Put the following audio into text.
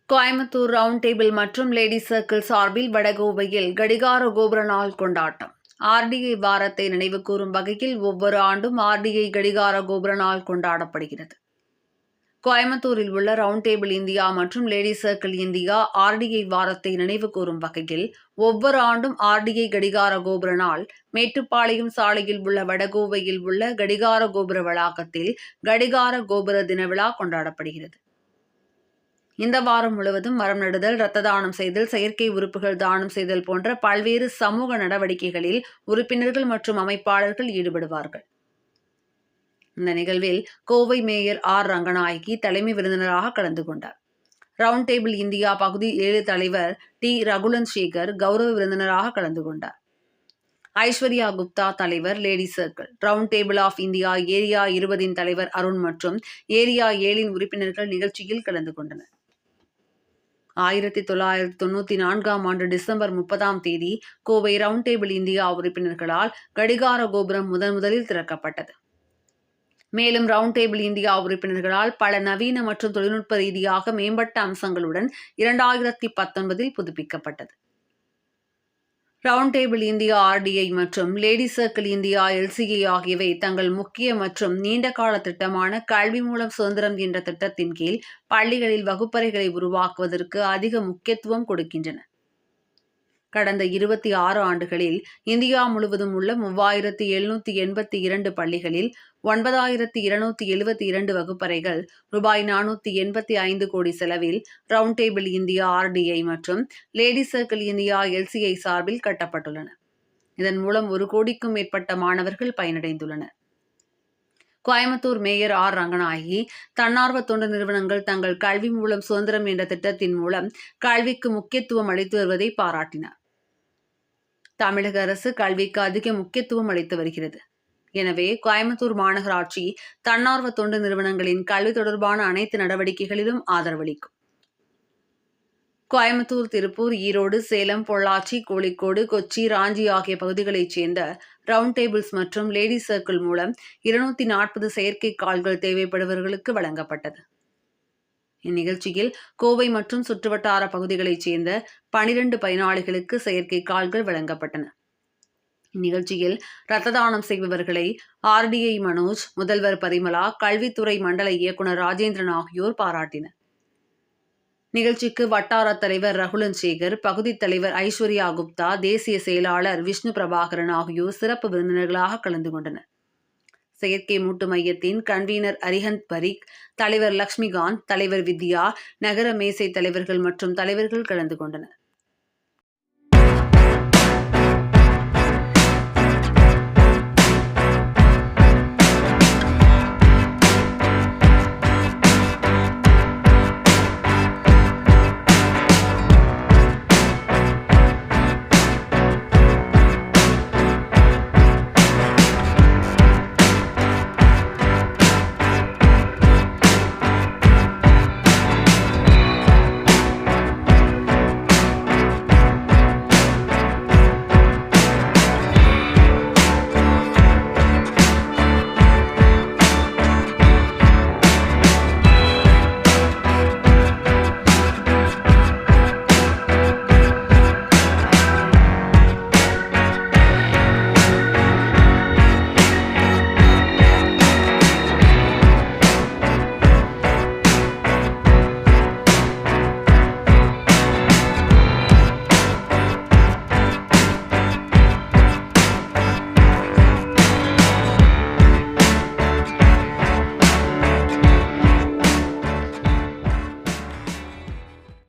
Coimbatore round table மற்றும் lady circle சார்பில் வடகோவையில் கடிகார கோபுர நாள் கொண்டாட்டம். ஆர்டிஐ வாரத்தை நினைவுகூரும் வகையில் ஒவ்வொரு ஆண்டும் ஆர்டிஐ கடிகார கோபுர நாள் கொண்டாடப்படுகிறது. கோயம்புத்தூரில் உள்ள ரவுண்ட் டேபிள் இந்தியா மற்றும் லேடி சர்க்கிள் இந்தியா ஆர்டிஐ வாரத்தை நினைவு கூறும் வகையில் ஒவ்வொரு ஆண்டும் ஆர்டிஐ கடிகார கோபுர நாள் மேட்டுப்பாளையம் சாலையில் உள்ள வடகோவையில் உள்ள கடிகார கோபுர வளாகத்தில் கடிகார கோபுர தின விழா கொண்டாடப்படுகிறது. இந்த வாரம் முழுவதும் மரம் நடுதல், இரத்த தானம் செய்தல், செயற்கை உறுப்புகள் தானம் செய்தல் போன்ற பல்வேறு சமூக நடவடிக்கைகளில் உறுப்பினர்கள் மற்றும் அமைப்பாளர்கள் ஈடுபடுவார்கள். இந்த நிகழ்வில் கோவை மேயர் ஆர் ரங்கநாயகி தலைமை விருந்தினராக கலந்து கொண்டார். ரவுண்ட் டேபிள் இந்தியா பகுதி 7 தலைவர் டி ரகுலன் சேகர் கௌரவ விருந்தினராக கலந்து கொண்டார். ஐஸ்வர்யா குப்தா தலைவர் lady circle, round table of India area 20 தலைவர் அருண் மற்றும் ஏரியா 7 உறுப்பினர்கள் நிகழ்ச்சியில் கலந்து கொண்டனர். 1994 ஆண்டு December 30 Kovai round table India உறுப்பினர்களால் கடிகார கோபுரம் முதலில் திறக்கப்பட்டது. மேலும் ரவுண்ட் டேபிள் இந்தியா உறுப்பினர்களால் பல நவீன மற்றும் தொழில்நுட்ப ரீதியாக மேம்பட்ட அம்சங்களுடன் 2019 புதுப்பிக்கப்பட்டது. ரவுண்ட் டேபிள் இந்தியா ஆர்டிஐ மற்றும் லேடி சர்க்கிள் இந்தியா எல்சிஐ ஆகியவை தங்கள் முக்கிய மற்றும் நீண்டகால திட்டமான கல்வி மூலம் சுதந்திரம் என்ற திட்டத்தின் கீழ் பள்ளிகளில் வகுப்பறைகளை உருவாக்குவதற்கு அதிக முக்கியத்துவம் கொடுக்கின்றன. கடந்த 26 ஆண்டுகளில் இந்தியா முழுவதும் உள்ள 3782 பள்ளிகளில் 9272 வகுப்பறைகள் ரூபாய் 485 கோடி செலவில் ரவுண்ட் டேபிள் இந்தியா ஆர்டிஐ மற்றும் லேடி சர்க்கிள் இந்தியா எல்சிஐ சார்பில் கட்டப்பட்டுள்ளன. இதன் மூலம் 1 கோடிக்கும் மேற்பட்ட மாணவர்கள் பயனடைந்துள்ளனர். கோயம்புத்தூர் மேயர் ஆர் ரங்கநாயகி தன்னார்வ தொண்டு நிறுவனங்கள் தங்கள் கல்வி மூலம் சுதந்திரம் என்ற திட்டத்தின் மூலம் கல்விக்கு முக்கியத்துவம் அளித்து வருவதை பாராட்டினார். தமிழக அரசு கல்விக்கு அதிக முக்கியத்துவம் அளித்து வருகிறது. எனவே கோயம்புத்தூர் மாநகராட்சி தன்னார்வ தொண்டு நிறுவனங்களின் கல்வி தொடர்பான அனைத்து நடவடிக்கைகளிலும் ஆதரவளிக்கும். கோயம்புத்தூர், திருப்பூர், ஈரோடு, சேலம், பொள்ளாச்சி, கோழிக்கோடு, கொச்சி, ராஞ்சி ஆகிய பகுதிகளைச் சேர்ந்த ரவுண்ட் டேபிள்ஸ் மற்றும் லேடி சர்க்கிள் மூலம் 240 செயற்கை கால்கள் தேவைப்படுபவர்களுக்கு வழங்கப்பட்டது. இந்நிகழ்ச்சியில் கோவை மற்றும் சுற்றுவட்டார பகுதிகளைச் சேர்ந்த 12 பயனாளிகளுக்கு செயற்கை கால்கள் வழங்கப்பட்டன. இந்நிகழ்ச்சியில் இரத்த தானம் செய்பவர்களை ஆர்டிஐ மனோஜ், முதல்வர் பரிமலா, கல்வித்துறை மண்டல இயக்குநர் ராஜேந்திரன் ஆகியோர் பாராட்டினர். நிகழ்ச்சிக்கு வட்டார தலைவர் ரகுலன் சேகர், பகுதி தலைவர் ஐஸ்வர்யா குப்தா, தேசிய செயலாளர் விஷ்ணு பிரபாகரன் ஆகியோர் சிறப்பு விருந்தினர்களாக கலந்து கொண்டனர். செயற்கை மூட்டு மையத்தின் கன்வீனர் அரிஹந்த் பரிக், தலைவர் லக்ஷ்மிகாந்த், தலைவர் வித்யா, நகர மேசை தலைவர்கள் மற்றும் தலைவர்கள் கலந்து கொண்டனர்.